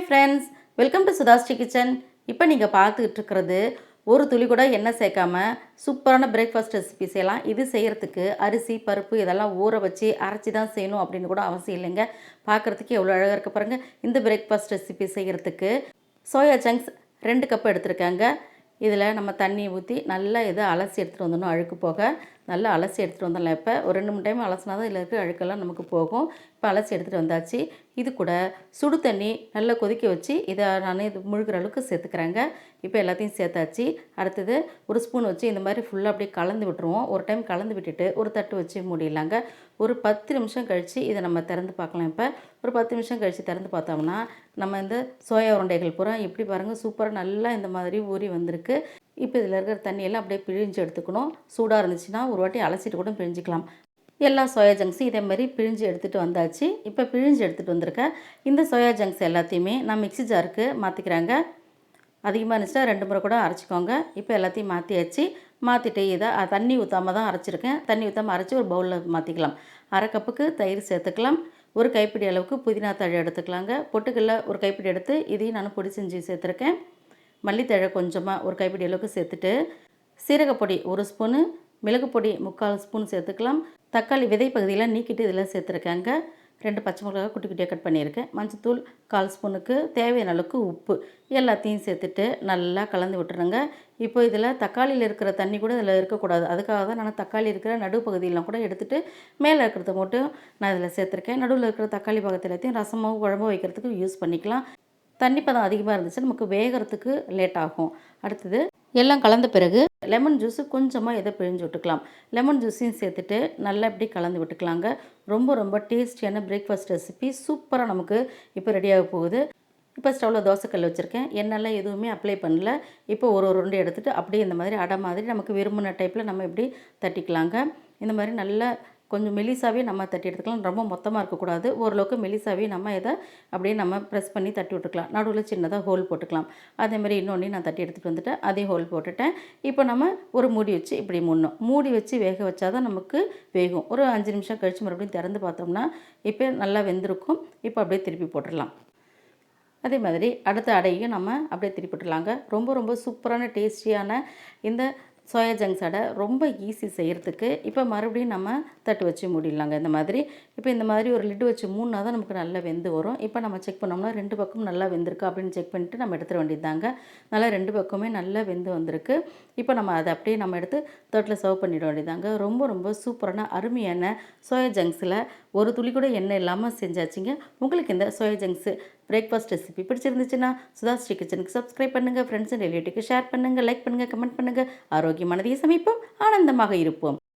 Friends, welcome to Sudhasri kitchen. இப்போ நீங்கள் பார்த்துக்கிட்டு இருக்கிறது ஒரு துளி கூட எண்ணெய் சேர்க்காம சூப்பரான பிரேக்ஃபாஸ்ட் ரெசிபி செய்யலாம். இது செய்கிறதுக்கு அரிசி பருப்பு இதெல்லாம் ஊற வச்சு அரைச்சி தான் செய்யணும் அப்படின்னு கூட அவசியம் இல்லைங்க. பார்க்குறதுக்கு எவ்வளோ அழகாக இருக்க பாருங்கள். இந்த பிரேக்ஃபாஸ்ட் ரெசிபி செய்கிறதுக்கு சோயா சங்க்ஸ் 2 கப் எடுத்துருக்காங்க. இதில் நம்ம தண்ணி ஊற்றி நல்லா இதை அலசி எடுத்துகிட்டு வந்துடணும். அழுக்கு போக நல்லா அலசி எடுத்துகிட்டு வந்துடலாம். இப்போ ஒரு 2 3 டைம் அலசினா தான் இதில் இருக்க அழுக்கெல்லாம் நமக்கு போகும். இப்போ அலசி எடுத்துகிட்டு வந்தாச்சு. இது கூட சுடு தண்ணி நல்லா கொதிக்க வச்சு இதை நான் இது முழுகிற அளவுக்கு சேர்த்துக்கிறேங்க. இப்போ எல்லாத்தையும் சேர்த்தாச்சு. அடுத்தது ஒரு ஸ்பூன் வச்சு இந்த மாதிரி ஃபுல்லாக அப்படியே கலந்து விட்டுருவோம். ஒரு டைம் கலந்து விட்டுட்டு ஒரு தட்டு வச்சு மூடிடலாங்க. ஒரு 10 நிமிஷம் கழித்து இதை நம்ம திறந்து பார்க்கலாம். இப்போ ஒரு 10 நிமிஷம் கழித்து திறந்து பார்த்தோம்னா நம்ம இந்த சோயா உருண்டைகள் பூரா எப்படி பாருங்கள் சூப்பராக நல்லா இந்த மாதிரி ஊறி வந்திருக்கு. இப்போ இதில் இருக்கிற தண்ணியெல்லாம் அப்படியே பிழிஞ்சு எடுத்துக்கணும். சூடாக இருந்துச்சுன்னா ஒரு வாட்டி அலசிட்டு கூட பிழிஞ்சிக்கலாம். எல்லா சோயா ஜங்க்ஸும் இதே மாதிரி பிழிஞ்சு எடுத்துகிட்டு வந்தாச்சு. இப்போ பிழிஞ்சு எடுத்துகிட்டு வந்திருக்கேன் இந்த சோயா ஜங்க்ஸ் எல்லாத்தையுமே நான் மிக்ஸி ஜாருக்கு மாற்றிக்கிறாங்க. அதிகமாக இருந்துச்சுன்னா 2 முறை கூட அரைச்சிக்கோங்க. இப்போ எல்லாத்தையும் மாற்றியாச்சு. மாற்றிட்டு இதை தண்ணி ஊற்றாமல் தான் அரைச்சிருக்கேன். தண்ணி ஊற்றாமல் அரைச்சி ஒரு பவுலில் மாற்றிக்கலாம். 1/2 கப்புக்கு தயிர் சேர்த்துக்கலாம். ஒரு கைப்பிடி அளவுக்கு புதினா தழை எடுத்துக்கலாங்க. பொட்டுக்கல்ல ஒரு கைப்பிடி எடுத்து இதையும் நான் பொடி செஞ்சு சேர்த்துருக்கேன். மல்லித்தழை கொஞ்சமாக ஒரு கைப்பிடி அளவுக்கு சேர்த்துட்டு சீரகப்பொடி 1 ஸ்பூனு, மிளகு பொடி 3/4 ஸ்பூன் சேர்த்துக்கலாம். தக்காளி விதை பகுதியில் நீக்கிட்டு இதில் சேர்த்துருக்கேங்க. 2 பச்சை மிளகாய் குட்டி குட்டியாக கட் பண்ணியிருக்கேன். மஞ்சத்தூள் 1/4 ஸ்பூனுக்கு தேவையான அளவுக்கு உப்பு எல்லாத்தையும் சேர்த்துட்டு நல்லா கலந்து விட்டுருங்க. இப்போ இதில் தக்காளியில் இருக்கிற தண்ணி கூட இதில் இருக்கக்கூடாது. அதுக்காக தான் நான் தக்காளி இருக்கிற நடுப்பகுதியெலாம் கூட எடுத்துகிட்டு மேலே இருக்கிறத மட்டும் நான் இதில் சேர்த்துருக்கேன். நடுவில் இருக்கிற தக்காளி பாகத்தை எல்லாத்தையும் ரசமோ குழம்பு வைக்கிறதுக்கு யூஸ் பண்ணிக்கலாம். தண்ணி பதம் அதிகமாக இருந்துச்சு நமக்கு வேகிறதுக்கு லேட் ஆகும். அடுத்தது எல்லாம் கலந்த பிறகு லெமன் ஜூஸு கொஞ்சமாக இதை பிழிஞ்சு விட்டுக்கலாம். லெமன் ஜூஸையும் சேர்த்துட்டு நல்லா இப்படி கலந்து விட்டுக்கலாங்க. ரொம்ப ரொம்ப டேஸ்டியான பிரேக்ஃபாஸ்ட் ரெசிபி சூப்பராக நமக்கு இப்போ ரெடியாக போகுது. இப்போ ஸ்டவ்வில் தோசைக்கல் வச்சுருக்கேன். எண்ணெய்லாம் எதுவுமே அப்ளை பண்ணல. இப்போ ஒரு உருண்டை எடுத்துகிட்டு அப்படியே இந்த மாதிரி அடை மாதிரி நமக்கு விரும்பின டைப்பில் நம்ம இப்படி தட்டிக்கலாங்க. இந்த மாதிரி நல்லா கொஞ்சம் மெலிசாவே நம்ம தட்டி எடுத்துக்கலாம். ரொம்ப மொத்தமாக இருக்கக்கூடாது. ஓரளவுக்கு மெலிசாவே நம்ம இதை அப்படியே நம்ம ப்ரெஸ் பண்ணி தட்டி விட்டுக்கலாம். நடுவில் சின்னதாக ஹோல் போட்டுக்கலாம். அதேமாதிரி இன்னொன்று நான் தட்டி எடுத்துகிட்டு வந்துட்டேன். அதையும் ஹோல் போட்டுட்டேன். இப்போ நம்ம ஒரு மூடி வச்சு இப்படி மூடி வச்சு வேக வச்சா தான் நமக்கு வேகும். ஒரு 5 நிமிஷம் கழித்து மறுபடியும் திறந்து பார்த்தோம்னா இப்போ நல்லா வெந்திருக்கும். இப்போ அப்படியே திருப்பி போட்டுடலாம். அதே மாதிரி அடுத்த அடையும் நம்ம அப்படியே திருப்பி விட்டுலாங்க. ரொம்ப ரொம்ப சூப்பரான டேஸ்டியான இந்த சோயா ஜங்க்ஸ் அடை ரொம்ப ஈஸி செய்கிறதுக்கு. இப்போ மறுபடியும் நம்ம தட்டு வச்சு மூடிடலாங்க இந்த மாதிரி. இப்போ இந்த மாதிரி ஒரு லிட்டு வச்சு மூடினா தான் நமக்கு நல்லா வெந்து வரும். இப்போ நம்ம செக் பண்ணோம்னா 2 பக்கமும் நல்லா வெந்திருக்கா அப்படின்னு செக் பண்ணிவிட்டு நம்ம எடுத்துட வேண்டியதாங்க. நல்லா 2 பக்கமே நல்லா வெந்து வந்திருக்கு. இப்போ நம்ம அதை அப்படியே நம்ம எடுத்து தட்டில் சர்வ் பண்ணிட வேண்டியதாங்க. ரொம்ப ரொம்ப சூப்பரான அருமையான சோயா ஜங்க்ஸில் ஒரு துளி கூட எண்ணெய் இல்லாமல் செஞ்சாச்சுங்க. உங்களுக்கு இந்த சோயா ஜங்க்ஸு பிரேக்ஃபாஸ்ட் ரெசிபி பிடிச்சிருந்துச்சுன்னா சுதாஸ்ரீ கிச்சனுக்கு சப்ஸ்கிரைப் பண்ணுங்கள். ஃப்ரெண்ட்ஸ் அண்ட் ரிலேட்டிவ்க்கு ஷேர் பண்ணுங்கள், லைக் பண்ணுங்கள், கமெண்ட் பண்ணுங்கள். ஆரோக்கியமானதை சமைப்போம், ஆனந்தமாக இருப்போம்.